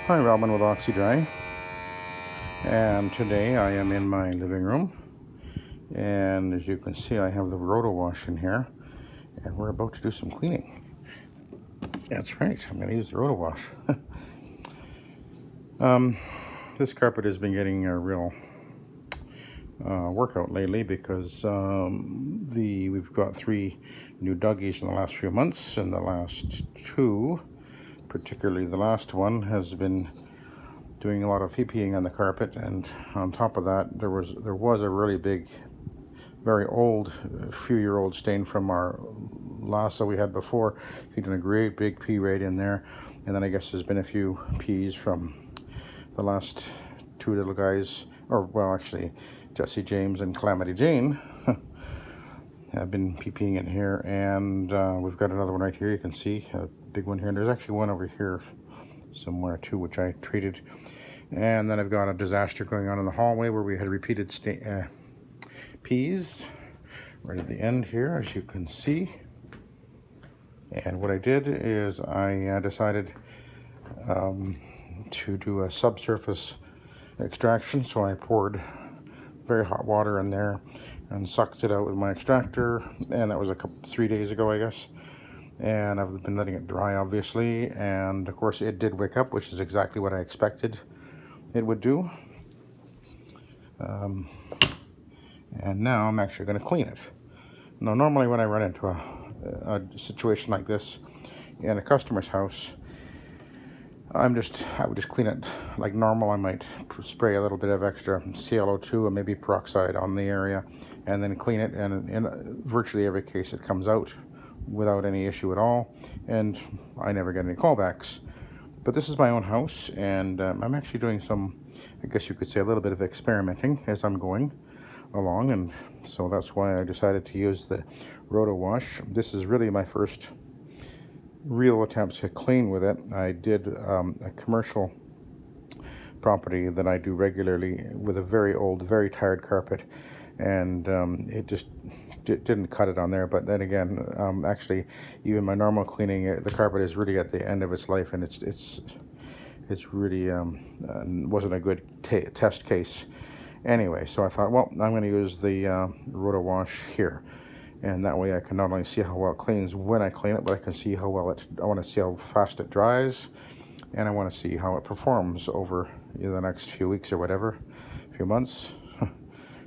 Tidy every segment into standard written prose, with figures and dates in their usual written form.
Hi, Robin with Oxy-Dry, and today I am in my living room, and as you can see I have the Roto Wash in here, and we're about to do some cleaning. That's right, I'm going to use the Roto Wash. This carpet has been getting a real workout lately because we've got 3 new doggies in the last few months, and the last 2, particularly the last one, has been doing a lot of pee-peeing on the carpet, and on top of that there was a really big, very old, few-year-old stain from our Lhasa we had before. He did a great big pee right in there, and then I guess there's been a few pees from the last 2 little guys, or well, actually Jesse James and Calamity Jane have been pee-peeing in here, and we've got another one right here. You can see a big one here, and there's actually one over here somewhere too, which I treated. And then I've got a disaster going on in the hallway where we had repeated peas right at the end here, as you can see. And what I did is I decided to do a subsurface extraction, so I poured very hot water in there and sucked it out with my extractor, and that was 3 days ago, I guess. And I've been letting it dry, obviously, and of course it did wick up, which is exactly what I expected it would do. And now I'm actually going to clean it. Now, normally when I run into a situation like this in a customer's house, I would just clean it like normal. I might spray a little bit of extra ClO2 and maybe peroxide on the area, and then clean it, and in virtually every case it comes out without any issue at all, and I never get any callbacks. But this is my own house, and I'm actually doing some, I guess you could say, a little bit of experimenting as I'm going along, and so that's why I decided to use the Roto Wash. This is really my first real attempt to clean with it. I did a commercial property that I do regularly with a very old, very tired carpet, and it just didn't cut it on there. But then again, actually, even my normal cleaning, the carpet is really at the end of its life, and it's really wasn't a good test case anyway. So I thought, well, I'm going to use the Roto Wash here, and that way I can not only see how well it cleans when I clean it, but I can see how well I want to see how fast it dries, and I want to see how it performs over the next few weeks or whatever, few months.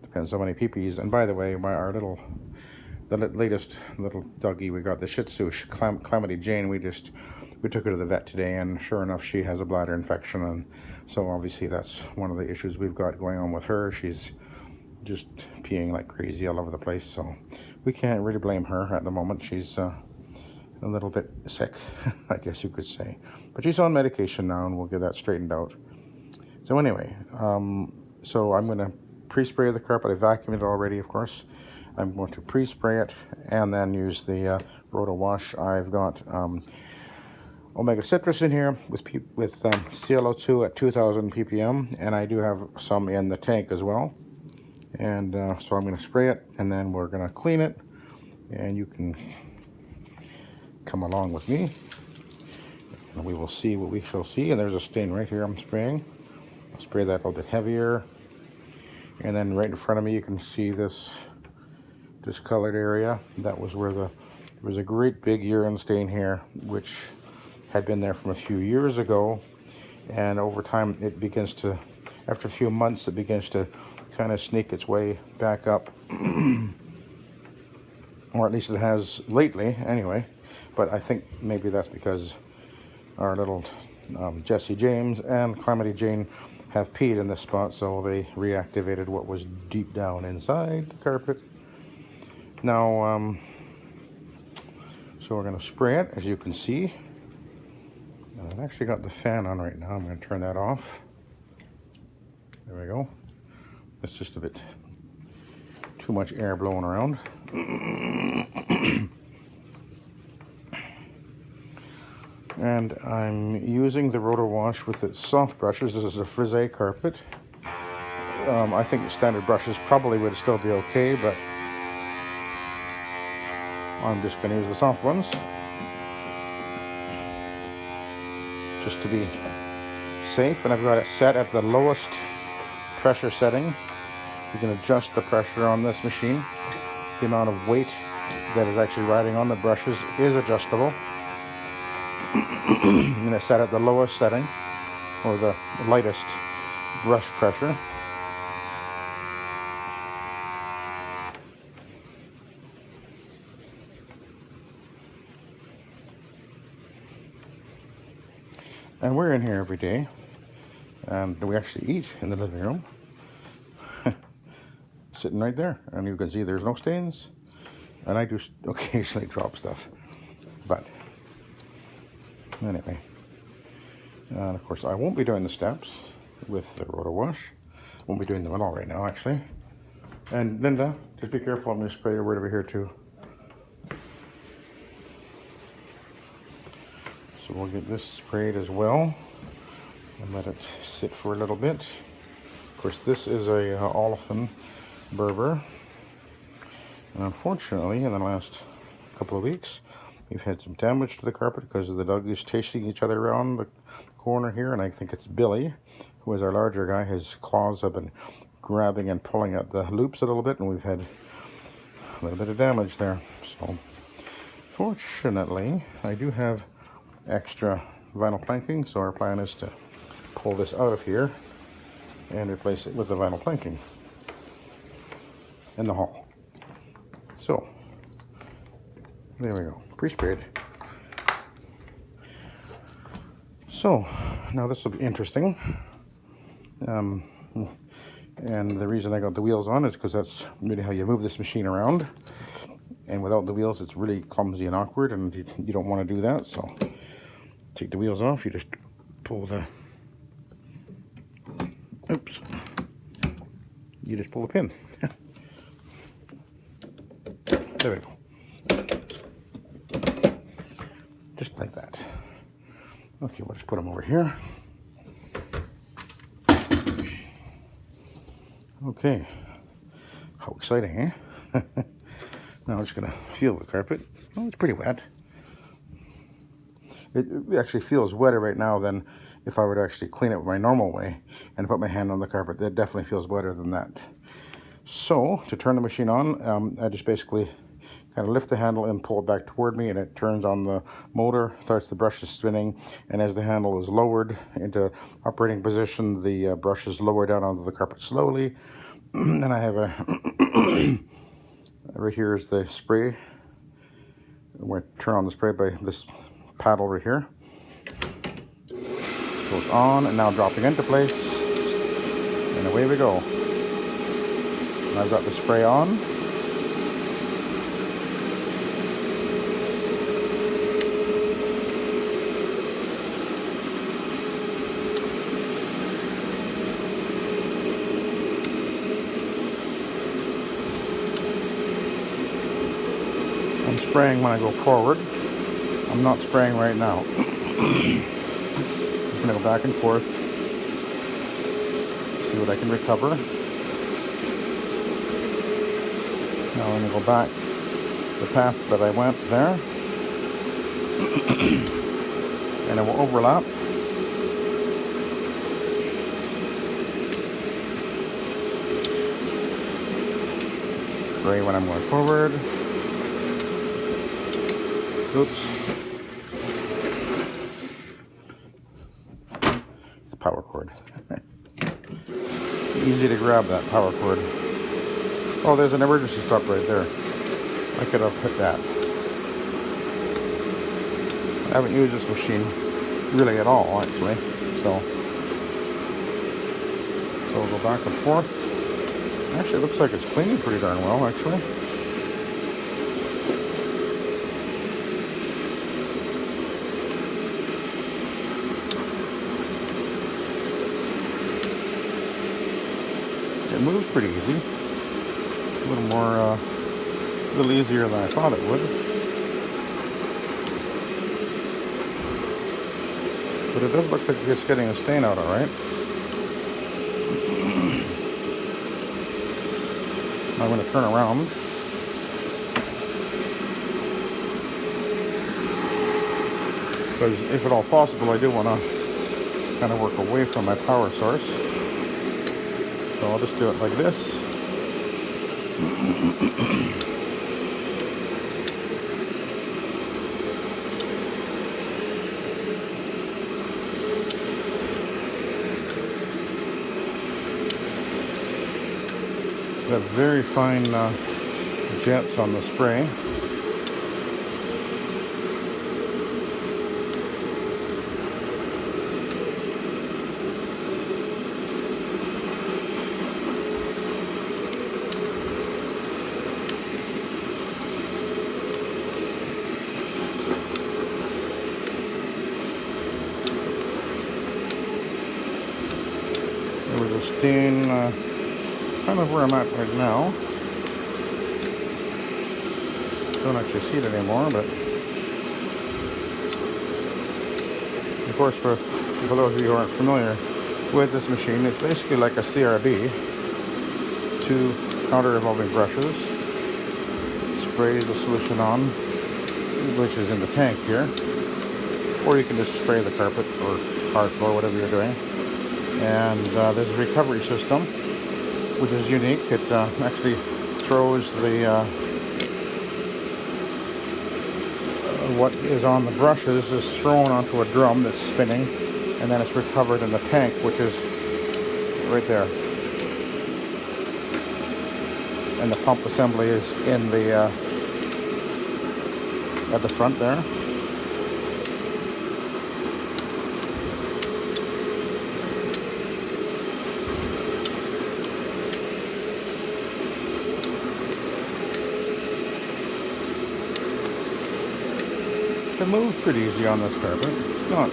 Depends how many pee-pees. And by the way, the latest little doggy we got, the Shih Tzu, Calamity Jane, we took her to the vet today, and sure enough, she has a bladder infection, and so obviously that's one of the issues we've got going on with her. She's just peeing like crazy all over the place, so we can't really blame her at the moment. She's a little bit sick, I guess you could say, but she's on medication now, and we'll get that straightened out. So anyway, so I'm going to pre-spray the carpet. I vacuumed it already, of course. I'm going to pre-spray it and then use the Roto Wash. I've got Omega Citrus in here with ClO2 at 2000 ppm, and I do have some in the tank as well. And so I'm going to spray it, and then we're going to clean it, and you can come along with me, and we will see what we shall see. And there's a stain right here I'm spraying. I'll spray that a little bit heavier, and then right in front of me you can see this discolored area. That was where there was a great big urine stain here, which had been there from a few years ago, and over time it begins to, after a few months, it begins to kind of sneak its way back up, or at least it has lately anyway. But I think maybe that's because our little Jesse James and Calamity Jane have peed in this spot, so they reactivated what was deep down inside the carpet. Now, so we're going to spray it, as you can see. I've actually got the fan on right now. I'm going to turn that off. There we go. It's just a bit too much air blowing around. And I'm using the Roto Wash with its soft brushes. This is a frisé carpet. I think standard brushes probably would still be okay, but I'm just going to use the soft ones just to be safe, and I've got it set at the lowest pressure setting. You can adjust the pressure on this machine. The amount of weight that is actually riding on the brushes is adjustable. And it's set at the lowest setting, or the lightest brush pressure. And we're in here every day, and we actually eat in the living room. Sitting right there, and you can see there's no stains, and I do occasionally drop stuff, but anyway. And of course I won't be doing the steps with the Roto Wash. Won't be doing them at all right now, actually. And Linda, just be careful, I'm going to spray your word over here too. So we'll get this sprayed as well and let it sit for a little bit. Of course, this is a olefin Berber, and unfortunately in the last couple of weeks we've had some damage to the carpet because of the dogs chasing each other around the corner here, and I think it's Billy, who is our larger guy. His claws have been grabbing and pulling at the loops a little bit, and we've had a little bit of damage there. So fortunately I do have extra vinyl planking, so our plan is to pull this out of here and replace it with the vinyl planking in the hall. So there we go, pre-sprayed. So now this will be interesting, and the reason I got the wheels on is because that's really how you move this machine around, and without the wheels it's really clumsy and awkward, and you don't want to do that. So take the wheels off, you just pull the, oops, you just pull the pin. There we go. Just like that. Okay, we'll just put them over here. Okay. How exciting, eh? Now I'm just going to feel the carpet. Oh, it's pretty wet. It actually feels wetter right now than if I were to actually clean it my normal way and put my hand on the carpet. That definitely feels wetter than that. So, to turn the machine on, I just basically kind of lift the handle and pull it back toward me, and it turns on the motor, starts the brushes spinning, and as the handle is lowered into operating position, the brushes lower down onto the carpet slowly. And I have a right here is the spray. I'm going to turn on the spray by this paddle right here. Goes on, and now dropping into place, and away we go. And I've got the spray on. I'm spraying when I go forward. I'm not spraying right now. I'm going to go back and forth, see what I can recover. Now I'm going to go back the path that I went there, and it will overlap. Spray when I'm going forward. Oops. The power cord. Easy to grab that power cord. Oh, there's an emergency stop right there. I could have hit that. I haven't used this machine really at all, actually. So we'll go back and forth. Actually, it looks like it's cleaning pretty darn well, actually. It moves pretty easy. A little more, a little easier than I thought it would. But it does look like it's getting a stain out all right. I'm going to turn around. Because if at all possible, I do want to kind of work away from my power source. So I'll just do it like this. Got very fine jets on the spray. There was a stain kind of where I'm at right now. Don't actually see it anymore, but of course for those of you who aren't familiar with this machine, it's basically like a CRB. 2 counter-revolving brushes, spray the solution on, which is in the tank here, or you can just spray the carpet or hard floor, whatever you're doing. And there's a recovery system, which is unique. It actually throws the what is on the brushes is thrown onto a drum that's spinning, and then it's recovered in the tank, which is right there. And the pump assembly is in the at the front there. It moves pretty easy on this carpet. It's not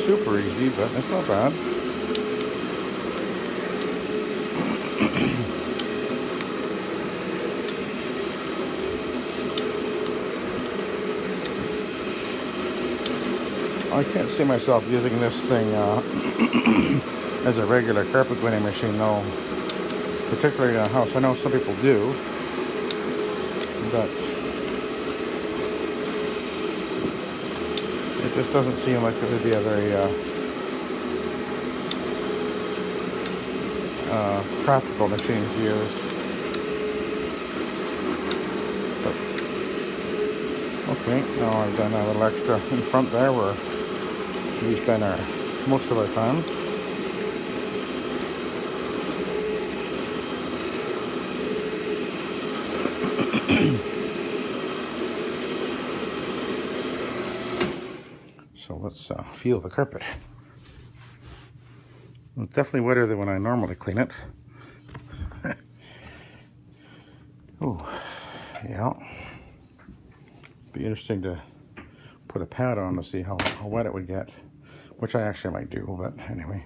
super easy, but it's not bad. I can't see myself using this thing as a regular carpet cleaning machine, though, particularly in a house. I know some people do, but it just doesn't seem like it would be a very practical machine to use. But, okay, now I've done a little extra in front there where we spend most of our time. So let's feel the carpet. It's definitely wetter than when I normally clean it. Oh, yeah. Be interesting to put a pad on to see how wet it would get, which I actually might do, but anyway.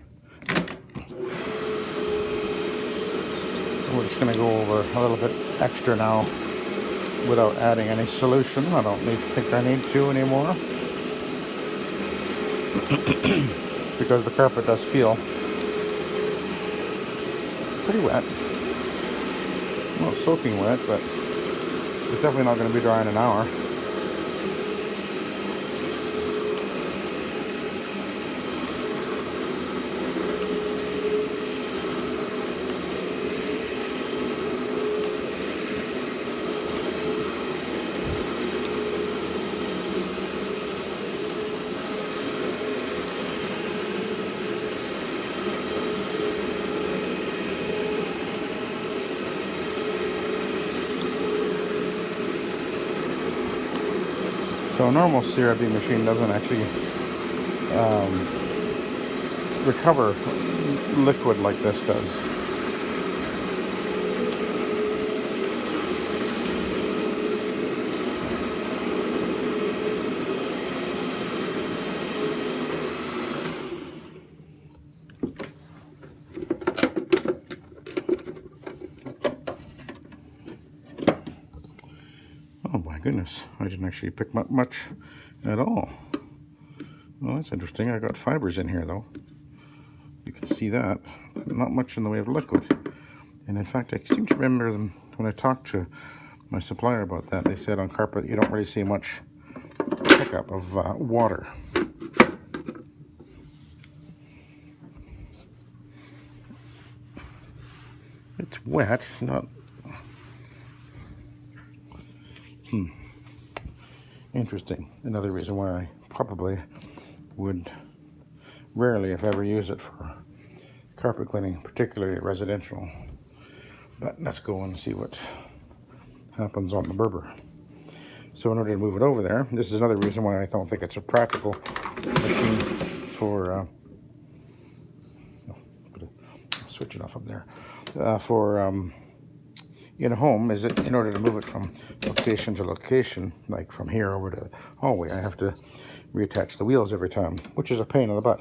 We're just going to go over a little bit extra now without adding any solution. I don't think I need to anymore. Because the carpet does feel pretty wet. Not soaking wet, but it's definitely not going to be dry in an hour. So a normal CRB machine doesn't actually recover liquid like this does. Oh my goodness, I didn't actually pick up much at all. Well, that's interesting. I got fibers in here though. You can see that. Not much in the way of liquid. And in fact, I seem to remember them when I talked to my supplier about that. They said on carpet you don't really see much pickup of water. It's wet, not... Interesting. Another reason why I probably would rarely, if ever, use it for carpet cleaning, particularly residential. But let's go and see what happens on the Berber. So in order to move it over there, this is another reason why I don't think it's a practical machine for... switch it off up there. In a home, is it in order to move it from location to location, like from here over to the hallway, I have to reattach the wheels every time, which is a pain in the butt.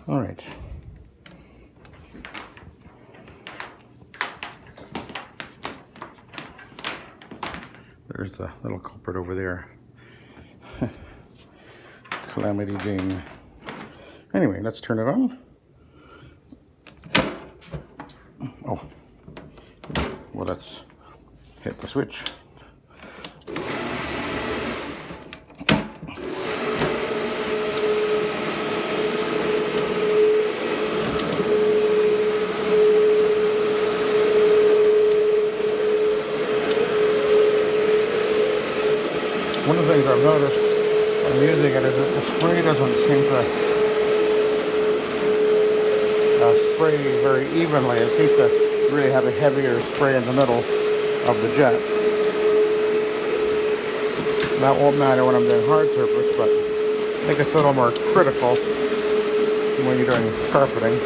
All right. There's the little culprit over there. Calamity Jane. Anyway, let's turn it on. Oh. Well, let's hit the switch. One of the things I've noticed when using it is that the spray doesn't seem to spray very evenly. It seems to really have a heavier spray in the middle of the jet. That won't matter when I'm doing hard surface, but I think it's a little more critical when you're doing carpeting.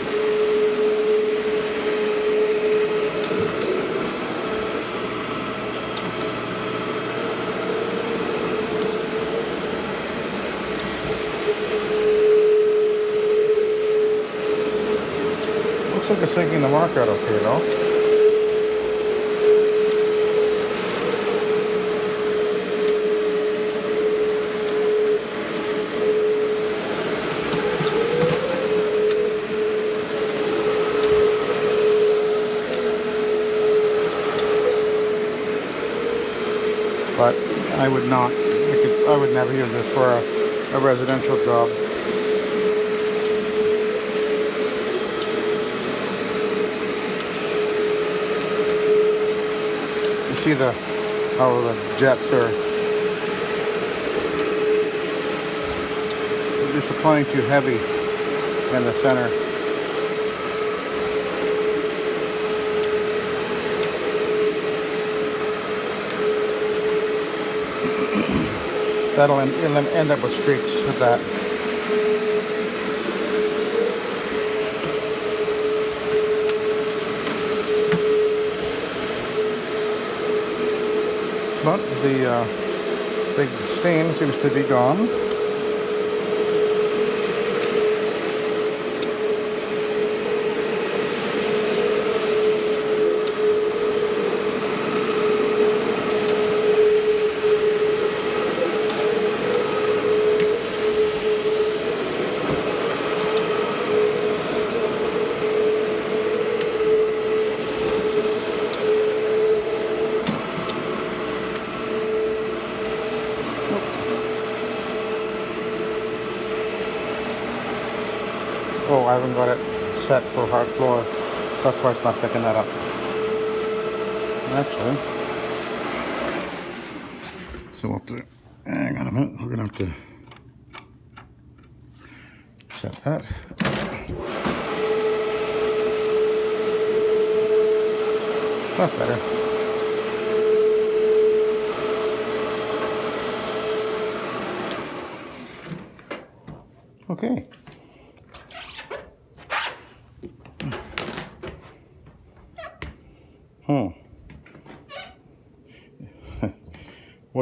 Looks like it's taking the mark out okay though. But I would not, I would never use this for a residential job. See how the jets are just applying too heavy in the center. That'll end up with streaks with that. But the big stain seems to be gone. Oh, I haven't got it set for hard floor. That's why it's not picking that up. Actually, so we'll have to, hang on a minute, we're going to have to set that. That's better. Okay.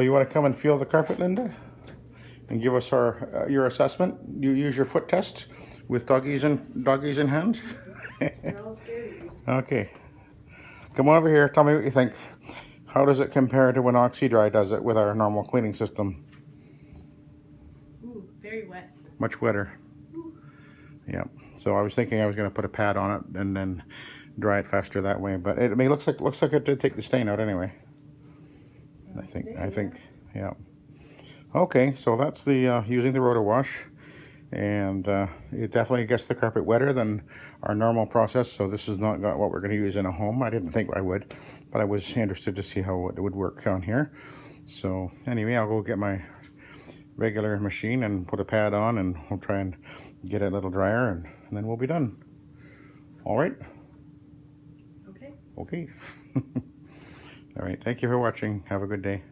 Well, you want to come and feel the carpet, Linda? And give us your assessment? You use your foot test with doggies in hand? They're all scared of you. Okay. Come on over here. Tell me what you think. How does it compare to when Oxy-Dry does it with our normal cleaning system? Ooh, very wet. Much wetter. Ooh. Yeah. So I was thinking I was going to put a pad on it and then dry it faster that way. But it looks like it did take the stain out anyway. I think. Yeah. Okay. So that's the using the Roto Wash, and it definitely gets the carpet wetter than our normal process. So this is not what we're going to use in a home. I didn't think I would, but I was interested to see how it would work on here. So anyway, I'll go get my regular machine and put a pad on, and we'll try and get it a little drier, and then we'll be done. All right? Okay. Okay. All right. Thank you for watching. Have a good day.